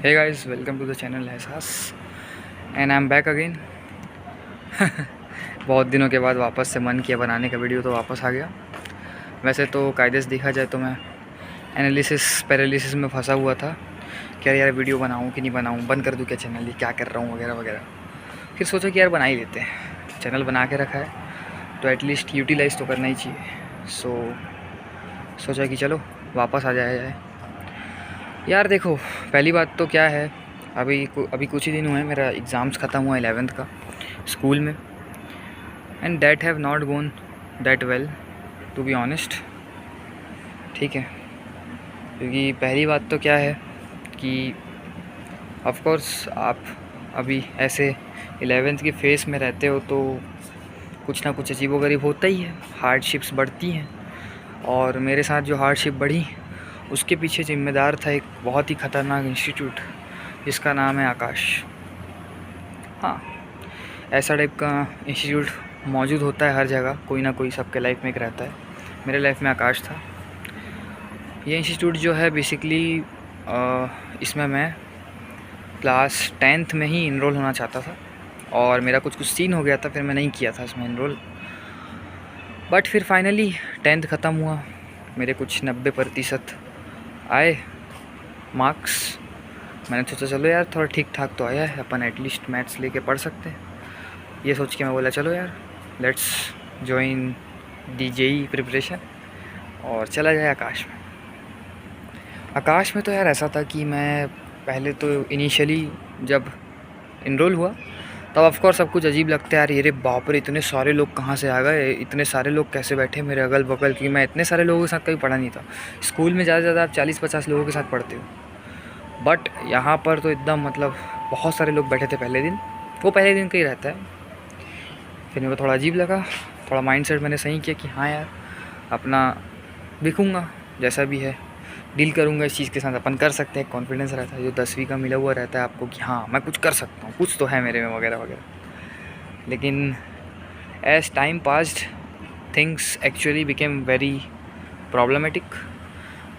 Hey guys, welcome to the channel Ehsaas and I am back again. बहुत दिनों के बाद वापस से मन किया बनाने का वीडियो, तो वापस आ गया। वैसे तो कायदे से देखा जाए तो मैं एनालिसिस पैरालिसिस में फंसा हुआ था कि यार वीडियो बनाऊँ कि नहीं बनाऊँ, बंद कर दूँ क्या चैनल, ये क्या कर रहा हूँ वगैरह वगैरह। फिर सोचा कि यार बना ही लेते हैं, चैनल बना के रखा है तो एटलीस्ट यूटिलाइज़ तो करना ही चाहिए। सोचा कि चलो वापस आ जाए। यार देखो, पहली बात तो क्या है, अभी कुछ ही दिन हुए हैं मेरा एग्ज़ाम्स ख़त्म हुआ 11th का स्कूल में, and that have not gone that well to be honest. ठीक है, क्योंकि पहली बात तो क्या है कि ऑफ कोर्स आप अभी ऐसे 11th की फेस में रहते हो तो कुछ ना कुछ अजीबोगरीब होता ही है, हार्डशिप्स बढ़ती हैं। और मेरे साथ जो हार्डशिप बढ़ी उसके पीछे ज़िम्मेदार था एक बहुत ही ख़तरनाक इंस्टीट्यूट जिसका नाम है आकाश। हाँ, ऐसा टाइप का इंस्टीट्यूट मौजूद होता है हर जगह, कोई ना कोई सबके लाइफ में एक रहता है। मेरे लाइफ में आकाश था। ये इंस्टीट्यूट जो है बेसिकली इसमें मैं क्लास 10th में ही इनरोल होना चाहता था और मेरा कुछ सीन हो गया था, फिर मैं नहीं किया था इसमें इनरोल। बट फिर फाइनली 10th ख़त्म हुआ, मेरे कुछ 90% आए मार्क्स। मैंने सोचा चलो यार थोड़ा ठीक ठाक तो आया है, अपन एटलीस्ट मैथ्स लेके पढ़ सकते हैं। ये सोच के मैं बोला चलो यार let's join the JEE preparation और चला जाए आकाश में। आकाश में तो यार ऐसा था कि मैं पहले तो इनिशियली जब इनरोल हुआ तब ऑफ कोर्स सब कुछ अजीब लगता है यार, ये रे बाप रे इतने सारे लोग कहाँ से आ गए, इतने सारे लोग कैसे बैठे मेरे अगल बगल, क्योंकि मैं इतने सारे लोगों के साथ कभी पढ़ा नहीं था। स्कूल में ज़्यादा से ज़्यादा आप 40-50 लोगों के साथ पढ़ते हो, बट यहाँ पर तो एकदम मतलब बहुत सारे लोग बैठे थे पहले दिन। वो पहले दिन का ही रहता है। फिर मेरे को थोड़ा अजीब लगा, थोड़ा माइंडसेट मैंने सही किया कि हाँ यार अपना दिखूँगा जैसा भी है, डील करूँगा इस चीज़ के साथ, अपन कर सकते हैं। कॉन्फिडेंस रहता है जो 10वीं का मिला हुआ रहता है आपको कि हाँ मैं कुछ कर सकता हूँ, कुछ तो है मेरे में वगैरह वगैरह। लेकिन as time passed things actually became very problematic,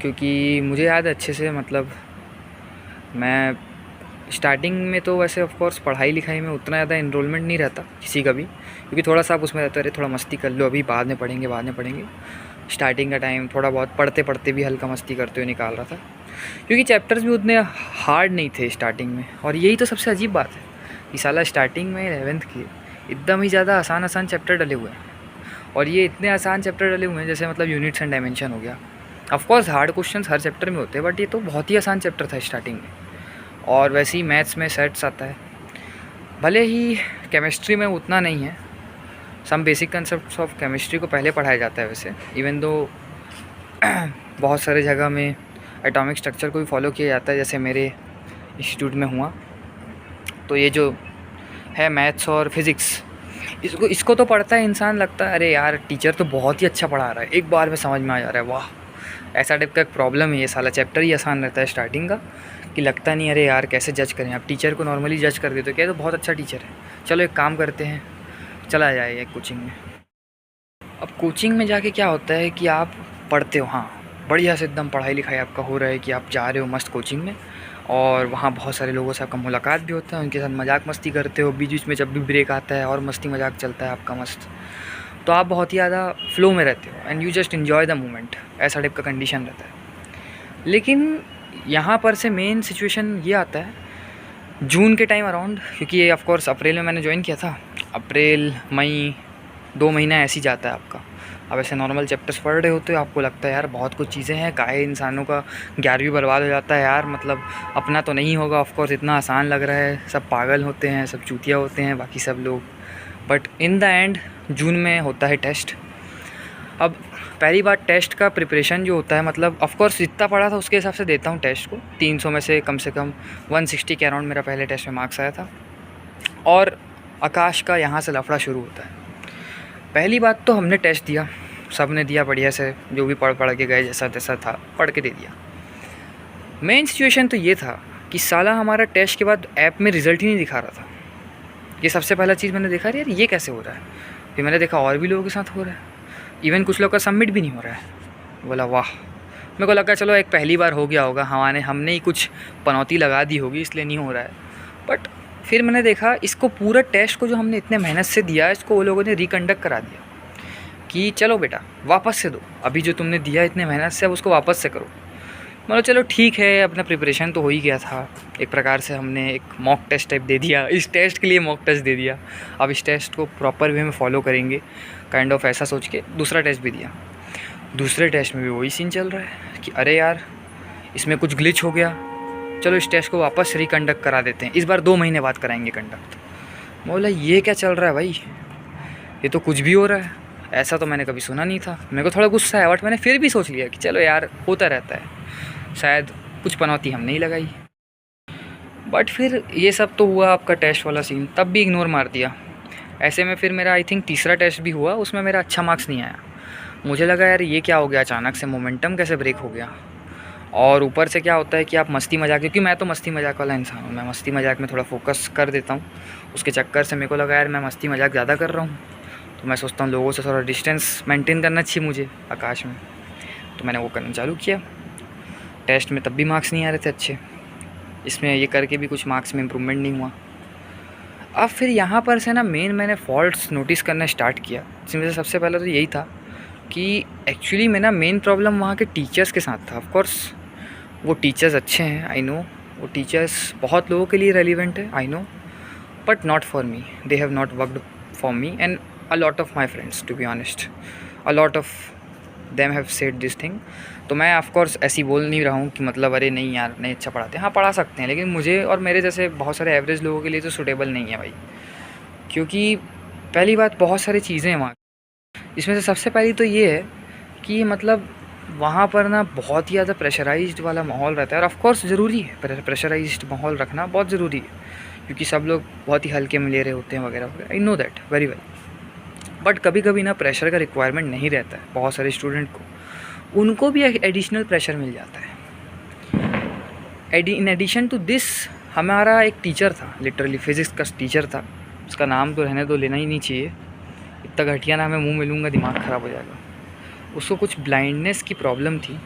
क्योंकि मुझे याद है अच्छे से, मतलब मैं स्टार्टिंग में तो वैसे ऑफ कोर्स पढ़ाई लिखाई में उतना ज़्यादा इन्रोलमेंट नहीं रहता किसी का भी, क्योंकि थोड़ा सा आप उसमें रहते, अरे थोड़ा मस्ती कर लो, अभी बाद में पढ़ेंगे। स्टार्टिंग का टाइम थोड़ा बहुत पढ़ते पढ़ते भी हल्का मस्ती करते हुए निकाल रहा था, क्योंकि चैप्टर्स भी उतने हार्ड नहीं थे स्टार्टिंग में। और यही तो सबसे अजीब बात है कि साला स्टार्टिंग में 11th की एकदम ही ज़्यादा आसान चैप्टर डले हुए हैं, और ये इतने आसान चैप्टर डले हुए हैं जैसे मतलब यूनिट्स एंड डायमेंशन हो गया। Of course hard questions her chapter में होते हैं, बट ये तो बहुत ही आसान चैप्टर था स्टार्टिंग में। और वैसे ही मैथ्स में सेट्स आता है, भले ही केमिस्ट्री में उतना नहीं है, some basic concepts of chemistry को पहले पढ़ाया जाता है वैसे, इवन दो बहुत सारे जगह में एटॉमिक स्ट्रक्चर को भी फॉलो किया जाता है जैसे मेरे इंस्टीट्यूट में हुआ। तो ये जो है मैथ्स और फिज़िक्स, इसको तो पढ़ता है इंसान, लगता है अरे यार टीचर तो बहुत ही अच्छा पढ़ा रहा है, एक बार में समझ में आ जा रहा है, वाह। ऐसा टाइप का एक प्रॉब्लम है, ये साला चैप्टर ही आसान रहता है स्टार्टिंग का, कि लगता नहीं अरे यार कैसे जज करें। आप टीचर को नॉर्मली जज कर देते हो, क्या तो बहुत अच्छा टीचर है, चलो एक काम करते हैं चला जाए एक कोचिंग में। अब कोचिंग में जाके क्या होता है कि आप पढ़ते हो, हाँ बढ़िया से एकदम पढ़ाई लिखाई आपका हो रहा है कि आप जा रहे हो मस्त कोचिंग में, और वहाँ बहुत सारे लोगों से आपका मुलाकात भी होता है, उनके साथ मजाक मस्ती करते हो, बीच बीच में जब भी ब्रेक आता है और मस्ती मजाक चलता है आपका मस्त, तो आप बहुत ही ज़्यादा फ्लो में रहते हो and you just enjoy the moment, ऐसा टाइप का कंडीशन रहता है। लेकिन यहाँ पर से मेन सिचुएशन ये आता है जून के टाइम अराउंड, क्योंकि ये ऑफ कोर्स अप्रैल में मैंने ज्वाइन किया था, अप्रैल मई 2 महीना ऐसे ही जाता है आपका। अब ऐसे नॉर्मल चैप्टर्स पढ़ रहे होते हो, आपको लगता है यार बहुत कुछ चीज़ें हैं, काहे इंसानों का 11वीं बर्बाद हो जाता है यार, मतलब अपना तो नहीं होगा ऑफ कोर्स, इतना आसान लग रहा है, सब पागल होते हैं, सब चूतिया होते हैं बाकी सब लोग। But in the and June में होता है टेस्ट। अब पहली बार टेस्ट का प्रिपरेशन जो होता है, मतलब ऑफ कोर्स जितना पढ़ा था उसके हिसाब से देता हूँ टेस्ट को, 300 में से कम 160 के अराउंड मेरा पहले टेस्ट में मार्क्स आया था। और आकाश का यहाँ से लफड़ा शुरू होता है। पहली बात तो हमने टेस्ट दिया, सब ने दिया बढ़िया से, जो भी पढ़ के गए जैसा तैसा था पढ़ के दे दिया। मेन सिचुएशन तो ये था कि साला हमारा टेस्ट के बाद ऐप में रिज़ल्ट ही नहीं दिखा रहा था। ये सबसे पहला चीज़ मैंने देखा, यार ये कैसे हो रहा है। फिर मैंने देखा और भी लोगों के साथ हो रहा है, इवन कुछ लोग का सबमिट भी नहीं हो रहा है। बोला वाह, मेरे को लगा चलो एक पहली बार हो गया होगा, हमने ही कुछ पनौती लगा दी होगी इसलिए नहीं हो रहा है। बट फिर मैंने देखा इसको पूरा टेस्ट को जो हमने इतने मेहनत से दिया इसको वो लोगों ने रिकंडक्ट करा दिया कि चलो बेटा वापस से दो, अभी जो तुमने दिया इतने मेहनत से अब उसको वापस से करो। मतलब चलो ठीक है, अपना प्रिपरेशन तो हो ही गया था एक प्रकार से, हमने एक मॉक टेस्ट टाइप दे दिया, इस टेस्ट के लिए मॉक टेस्ट दे दिया, अब इस टेस्ट को प्रॉपर वे में फॉलो करेंगे काइंड ऑफ ऐसा सोच के दूसरा टेस्ट भी दिया। दूसरे टेस्ट में भी वही सीन चल रहा है कि अरे यार इसमें कुछ ग्लिच हो गया, चलो इस टेस्ट को वापस रिकंडक्ट करा देते हैं, इस बार 2 महीने बाद कराएंगे कंडक्ट। बोला ये क्या चल रहा है भाई, ये तो कुछ भी हो रहा है, ऐसा तो मैंने कभी सुना नहीं था। मेरे को थोड़ा गुस्सा है बट मैंने फिर भी सोच लिया कि चलो यार होता रहता है, शायद कुछ पनौती हमने ही लगाई। बट फिर ये सब तो हुआ आपका टेस्ट वाला सीन, तब भी इग्नोर मार दिया। ऐसे में फिर मेरा आई थिंक तीसरा टेस्ट भी हुआ, उसमें मेरा अच्छा मार्क्स नहीं आया। मुझे लगा यार ये क्या हो गया, अचानक से मोमेंटम कैसे ब्रेक हो गया। और ऊपर से क्या होता है कि आप मस्ती मजाक, क्योंकि मैं तो मस्ती मजाक वाला इंसान हूँ, मैं मस्ती मजाक में थोड़ा फोकस कर देता हूँ। उसके चक्कर से मेरे को लगा यार मैं मस्ती मजाक ज़्यादा कर रहा हूँ, तो मैं सोचता हूँ लोगों से थोड़ा डिस्टेंस मेंटेन करना चाहिए मुझे आकाश में, तो मैंने वो करना चालू किया। टेस्ट में तब भी मार्क्स नहीं आ रहे थे अच्छे, इसमें ये करके भी कुछ मार्क्स में इम्प्रूवमेंट नहीं हुआ। अब फिर यहाँ पर से ना मैंने फॉल्ट्स नोटिस करना स्टार्ट किया। इसमें से सबसे पहले तो यही था कि एक्चुअली मेरा मेन प्रॉब्लम वहाँ के टीचर्स के साथ था। ऑफ कोर्स वो टीचर्स अच्छे हैं, आई नो, वो टीचर्स बहुत लोगों के लिए रेलिवेंट है, I know, but not for me, they have not worked for me and a lot of my friends, to be honest, a lot of them have said this thing. तो मैं of course ऐसी बोल नहीं रहा हूँ कि मतलब अरे नहीं यार नहीं अच्छा पढ़ाते, हाँ पढ़ा सकते हैं, लेकिन मुझे और मेरे जैसे बहुत सारे एवरेज लोगों के लिए तो सूटेबल नहीं है भाई। क्योंकि पहली बात बहुत सारी चीज़ें हैं वहाँ, इसमें से सबसे पहली तो ये है कि मतलब वहाँ पर ना बहुत ही ज़्यादा प्रेशराइज्ड वाला माहौल रहता है। और ऑफ कोर्स ज़रूरी है, प्रेशराइज्ड माहौल रखना बहुत ज़रूरी है, क्योंकि सब लोग बहुत ही हल्के में ले रहे होते हैं वगैरह वगैरह, I know that very well. But कभी कभी ना प्रेशर का रिक्वायरमेंट नहीं रहता है बहुत सारे स्टूडेंट को, उनको भी एडिशनल प्रेशर मिल जाता है। इन एडिशन टू दिस हमारा एक टीचर था, लिटरली फिज़िक्स का टीचर था, उसका नाम तो रहने दो, लेना ही नहीं चाहिए, इतना घटिया नाम है, मुँह में लूँगा दिमाग ख़राब हो जाएगा। उसको कुछ ब्लाइंडनेस की प्रॉब्लम थी,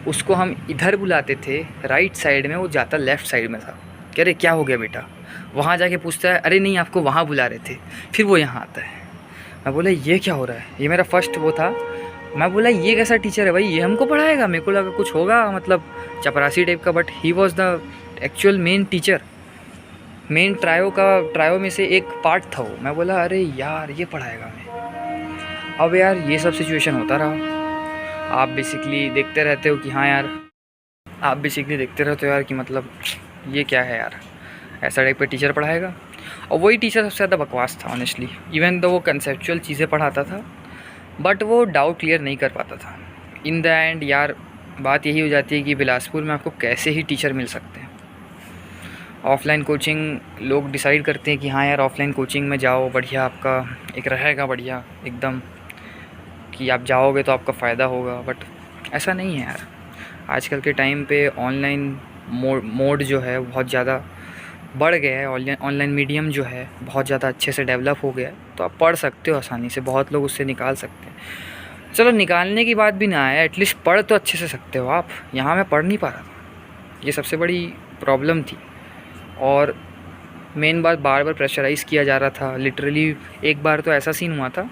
उसको हम इधर बुलाते थे राइट साइड में, वो जाता लेफ़्ट साइड में था। कह रहे क्या हो गया बेटा, वहाँ जाके पूछता है अरे नहीं आपको वहाँ बुला रहे थे, फिर वो यहाँ आता है। मैं बोला ये क्या हो रहा है, ये मेरा फर्स्ट वो था। मैं बोला ये कैसा टीचर है भाई, ये हमको पढ़ाएगा। मेरे को लगा कुछ होगा मतलब चपरासी टाइप का, but he was the actual main teacher, main trio में से एक पार्ट था वो। मैं बोला अरे यार ये पढ़ाएगा हमें। अब यार ये सब सिचुएशन होता रहा। आप बेसिकली देखते रहते हो कि हाँ यार, आप बेसिकली देखते रहते हो यार कि मतलब ये क्या है यार, ऐसा टाइप का टीचर पढ़ाएगा। और वही टीचर सबसे ज़्यादा बकवास था ऑनेस्टली, इवन दो वो कंसेप्चुअल चीज़ें पढ़ाता था बट वो डाउट क्लियर नहीं कर पाता था। इन द एंड यार बात यही हो जाती है कि बिलासपुर में आपको कैसे ही टीचर मिल सकते हैं। ऑफ़लाइन कोचिंग लोग डिसाइड करते हैं कि हाँ यार ऑफ़लाइन कोचिंग में जाओ, बढ़िया आपका एक रहेगा बढ़िया एकदम कि आप जाओगे तो आपका फ़ायदा होगा, बट ऐसा नहीं है यार। आजकल के टाइम पे ऑनलाइन मोड जो है बहुत ज़्यादा बढ़ गया है, ऑनलाइन मीडियम जो है बहुत ज़्यादा अच्छे से डेवलप हो गया है, तो आप पढ़ सकते हो आसानी से, बहुत लोग उससे निकाल सकते हैं। चलो निकालने की बात भी ना आए, एटलीस्ट पढ़ तो अच्छे से सकते हो आप। यहाँ मैं पढ़ नहीं पा रहा था, ये सबसे बड़ी प्रॉब्लम थी। और मेन बात बार बार प्रेशराइज़ किया जा रहा था। लिटरली एक बार तो ऐसा सीन हुआ था,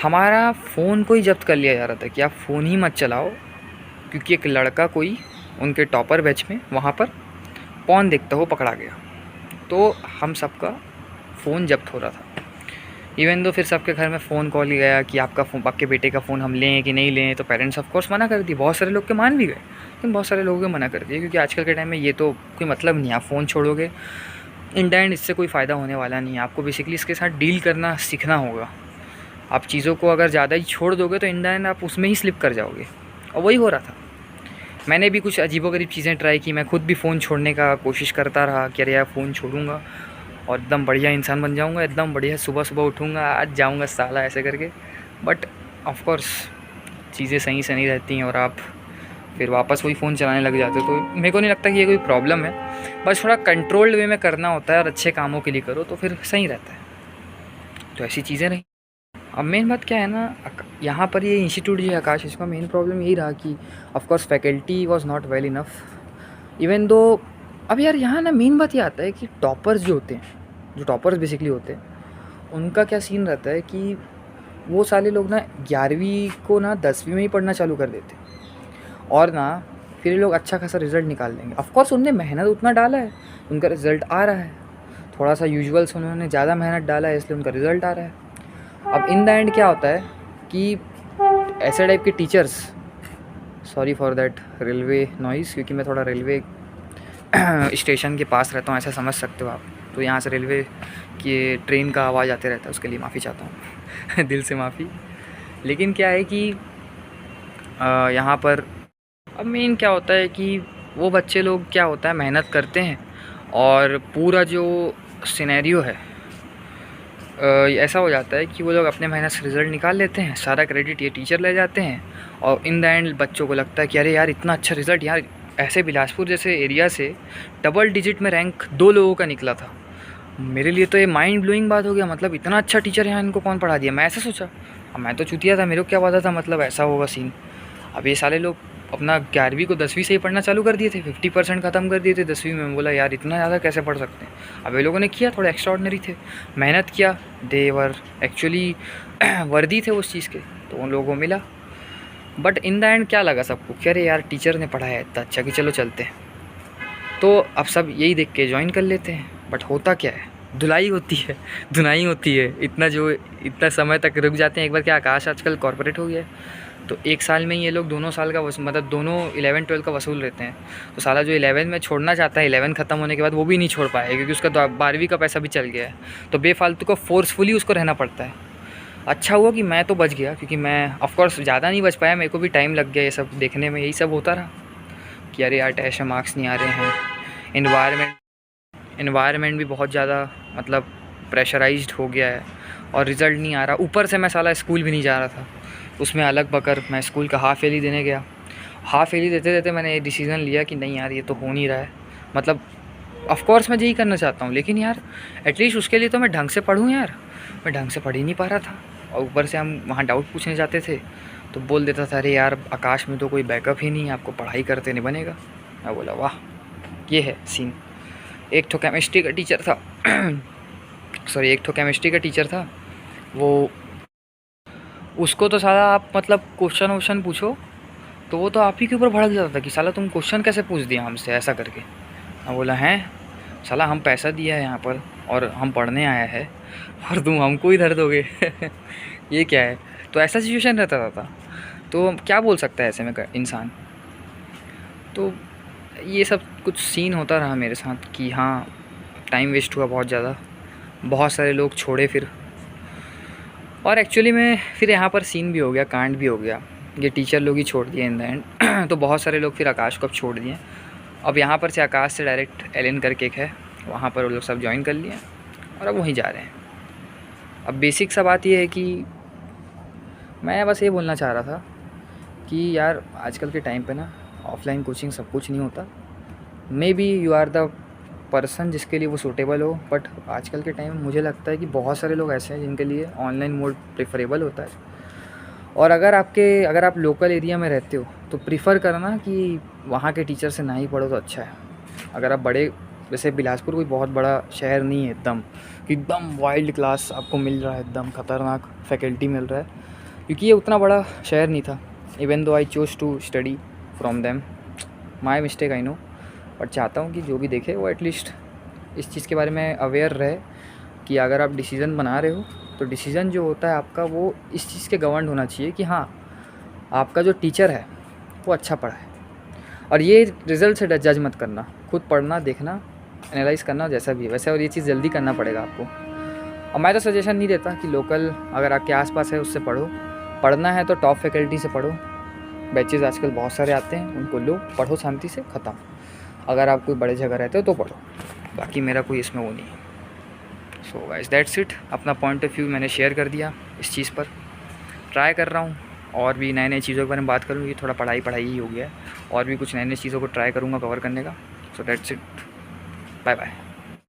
हमारा फ़ोन को ही जब्त कर लिया जा रहा था कि आप फ़ोन ही मत चलाओ, क्योंकि एक लड़का कोई उनके टॉपर बैच में वहाँ पर पॉन देखता हो पकड़ा गया, तो हम सबका फ़ोन जब्त हो रहा था। इवन दो फिर सबके घर में फ़ोन कॉल ही गया कि आपके बेटे का फ़ोन हम लें कि नहीं लें, तो पेरेंट्स ऑफ कोर्स मना कर दिए। बहुत सारे लोग के मान भी गए, लेकिन बहुत सारे लोगों के मना कर दिए, क्योंकि आजकल के टाइम में ये तो कोई मतलब नहीं है, आप फ़ोन छोड़ोगे इन द एंड इससे कोई फ़ायदा होने वाला नहीं है। आपको बेसिकली इसके साथ डील करना सीखना होगा। आप चीज़ों को अगर ज़्यादा ही छोड़ दोगे तो इन द एंड आप उसमें ही स्लिप कर जाओगे, और वही हो रहा था। मैंने भी कुछ अजीबोगरीब चीज़ें ट्राई की, मैं खुद भी फ़ोन छोड़ने का कोशिश करता रहा कि अरे यार फ़ोन छोड़ूंगा और एकदम बढ़िया इंसान बन जाऊंगा, एकदम बढ़िया सुबह सुबह उठूंगा, आज जाऊंगा साला ऐसे करके। बट ऑफ कोर्स चीज़ें सही से नहीं रहती हैं और आप फिर वापस वही फ़ोन चलाने लग जाते हो। तो मेरे को नहीं लगता कि ये कोई प्रॉब्लम है, बस थोड़ा कंट्रोल्ड वे में करना होता है और अच्छे कामों के लिए करो तो फिर सही रहता है। तो ऐसी चीज़ें रहीं। अब मेन बात क्या है ना, यहाँ पर ये इंस्टीट्यूट जो है आकाश, इसका मेन प्रॉब्लम यही रहा कि of course faculty was not well enough even though. अब यार यहाँ ना मेन बात ये आता है कि टॉपर्स जो होते हैं, जो टॉपर्स बेसिकली होते हैं, उनका क्या सीन रहता है कि वो सारे लोग ना 11वीं को ना 10वीं में ही पढ़ना चालू कर देते और ना फिर ये लोग अच्छा खासा रिज़ल्ट निकाल लेंगे। ऑफ कोर्स उनने मेहनत उतना डाला है, उनका रिज़ल्ट आ रहा है, थोड़ा सा यूजुअल से उन्होंने ज़्यादा मेहनत डाला है इसलिए उनका रिज़ल्ट आ रहा है। अब इन द एंड क्या होता है कि ऐसे टाइप के teachers, sorry for that railway noise, क्योंकि मैं थोड़ा रेलवे स्टेशन के पास रहता हूँ, ऐसा समझ सकते हो आप, तो यहाँ से रेलवे की ट्रेन का आवाज़ आते रहता है, उसके लिए माफ़ी चाहता हूँ दिल से माफ़ी। लेकिन क्या है कि यहाँ पर अब मेन क्या होता है कि वो बच्चे लोग क्या होता है मेहनत करते हैं और पूरा जो सिनेरियो है ऐसा हो जाता है कि वो लोग अपने मेहनत से रिज़ल्ट निकाल लेते हैं, सारा क्रेडिट ये टीचर ले जाते हैं और इन द एंड बच्चों को लगता है कि अरे यार इतना अच्छा रिज़ल्ट, यार ऐसे बिलासपुर जैसे एरिया से डबल डिजिट में रैंक 2 लोगों का निकला था। मेरे लिए तो ये माइंड ब्लोइंग बात हो गया, मतलब इतना अच्छा टीचर यहाँ इनको कौन पढ़ा दिया, मैं ऐसा सोचा। अब मैं तो चूतिया था, मेरे को क्या पता था मतलब ऐसा होगा सीन। अब ये सारे लोग अपना 11वीं को 10वीं से ही पढ़ना चालू कर दिए थे, 50% ख़त्म कर दिए थे 10वीं में। बोला यार इतना ज़्यादा कैसे पढ़ सकते हैं। अब ये लोगों ने किया, थोड़ा एक्स्ट्राऑर्डिनरी थे, मेहनत किया, दे वर एक्चुअली वर्दी थे उस चीज़ के, तो उन लोगों को मिला। बट इन द एंड क्या लगा सबको कि अरे यार टीचर ने पढ़ाया इतना अच्छा कि चलो चलते हैं, तो अब सब यही देख के ज्वाइन कर लेते हैं। बट होता क्या है, धुलाई होती है, धुनाई होती है, इतना समय तक रुक जाते हैं। एक बार क्या आकाश आजकल कॉर्पोरेट हो गया है, तो 1 साल में ही ये लोग दोनों साल का मतलब दोनों 11-12 का वसूल रहते हैं। तो साला जो 11 में छोड़ना चाहता है 11 ख़त्म होने के बाद, वो भी नहीं छोड़ पाएगा क्योंकि उसका 12वीं का पैसा भी चल गया है, तो बेफालतू को फोर्सफुली उसको रहना पड़ता है। अच्छा हुआ कि मैं तो बच गया, क्योंकि मैं ऑफकोर्स ज़्यादा नहीं बच पाया, मेरे को भी टाइम लग गया ये सब देखने में। यही सब होता रहा कि अरे यार टेस्ट में मार्क्स नहीं आ रहे हैं, इन्वायरमेंट भी बहुत ज़्यादा मतलब प्रेशराइज्ड हो गया है और रिज़ल्ट नहीं आ रहा। ऊपर से मैं साला स्कूल भी नहीं जा रहा था, उसमें अलग बकर मैं स्कूल का हाफ़ ईयरली देने गया। हाफ़ ईयरली देते देते मैंने ये डिसीज़न लिया कि नहीं यार ये तो हो नहीं रहा है, मतलब ऑफ़ कोर्स मैं यही करना चाहता हूँ, लेकिन यार एटलीस्ट उसके लिए तो मैं ढंग से पढूँ यार। मैं ढंग से पढ़ ही नहीं पा रहा था और ऊपर से हम वहाँ डाउट पूछने जाते थे तो बोल देता था अरे यार आकाश में तो कोई बैकअप ही नहीं है, आपको पढ़ाई करते नहीं बनेगा। मैं बोला वाह, ये है सीन। एक तो केमिस्ट्री का टीचर था वो, उसको तो साला आप मतलब क्वेश्चन पूछो तो वो तो आप ही के ऊपर भड़क जाता था कि साला तुम क्वेश्चन कैसे पूछ दिया हमसे ऐसा करके। मैं बोला हैं साला, हम पैसा दिया है यहाँ पर और हम पढ़ने आया है और तुम हमको ही धर दोगे ये क्या है। तो ऐसा सिचुएशन रहता था, तो क्या बोल सकता है ऐसे में इंसान। तो ये सब कुछ सीन होता रहा मेरे साथ कि हाँ टाइम वेस्ट हुआ बहुत ज़्यादा, बहुत सारे लोग छोड़े फिर, और एक्चुअली में फिर यहाँ पर सीन भी हो गया, कांड भी हो गया। ये टीचर लोग ही छोड़ दिए इन द एंड तो बहुत सारे लोग फिर आकाश को अब छोड़ दिए। अब यहाँ पर से आकाश से डायरेक्ट एलन करके एक है, वहाँ पर वो लोग सब ज्वाइन कर लिए और अब वहीं जा रहे हैं। अब बेसिक सा बात ये है कि मैं बस ये बोलना चाह रहा था कि यार आजकल के टाइम पे ना ऑफलाइन कोचिंग सब कुछ नहीं होता। Maybe you are the person जिसके लिए वो सूटेबल हो, बट आजकल के टाइम में मुझे लगता है कि बहुत सारे लोग ऐसे हैं जिनके लिए ऑनलाइन मोड प्रेफरेबल होता है। और अगर आप लोकल एरिया में रहते हो तो प्रीफर करना कि वहाँ के टीचर से ना ही पढ़ो तो अच्छा है। अगर आप बड़े, वैसे बिलासपुर कोई बहुत बड़ा शहर नहीं है एकदम वाइल्ड क्लास आपको मिल रहा है, एकदम ख़तरनाक फैकल्टी मिल रहा है, क्योंकि ये उतना बड़ा शहर नहीं था। Even though I choose to study from them, my mistake I know, but चाहता हूँ कि जो भी देखे वो एटलीस्ट इस चीज़ के बारे में अवेयर रहे कि अगर आप डिसीज़न बना रहे हो तो डिसीज़न जो होता है आपका वो इस चीज़ के गवर्न होना चाहिए कि हाँ आपका जो टीचर है वो अच्छा पढ़ा है। और ये रिज़ल्ट से जज मत करना, खुद पढ़ना, देखना, एनालाइज़ करना जैसा भी है वैसे, और ये चीज़ जल्दी करना पड़ेगा आपको। और मैं तो सजेशन नहीं देता कि लोकल अगर आपके आसपास है उससे पढ़ो, पढ़ना है तो टॉप फैकल्टी से पढ़ो, बैचेज़ आजकल बहुत सारे आते हैं, उनको लो, पढ़ो शांति से, ख़त्म। अगर आप कोई बड़े जगह रहते हो तो पढ़ो, बाकी मेरा कोई इसमें वो नहीं है। सो गाइस दैट्स इट, अपना पॉइंट ऑफ व्यू मैंने शेयर कर दिया इस चीज़ पर। ट्राई कर रहा हूँ और भी नए चीज़ों के बारे में बात करूँ, ये थोड़ा पढ़ाई ही हो गया है, और भी कुछ नई चीज़ों को ट्राई करूँगा कवर करने का। So that's it, bye bye.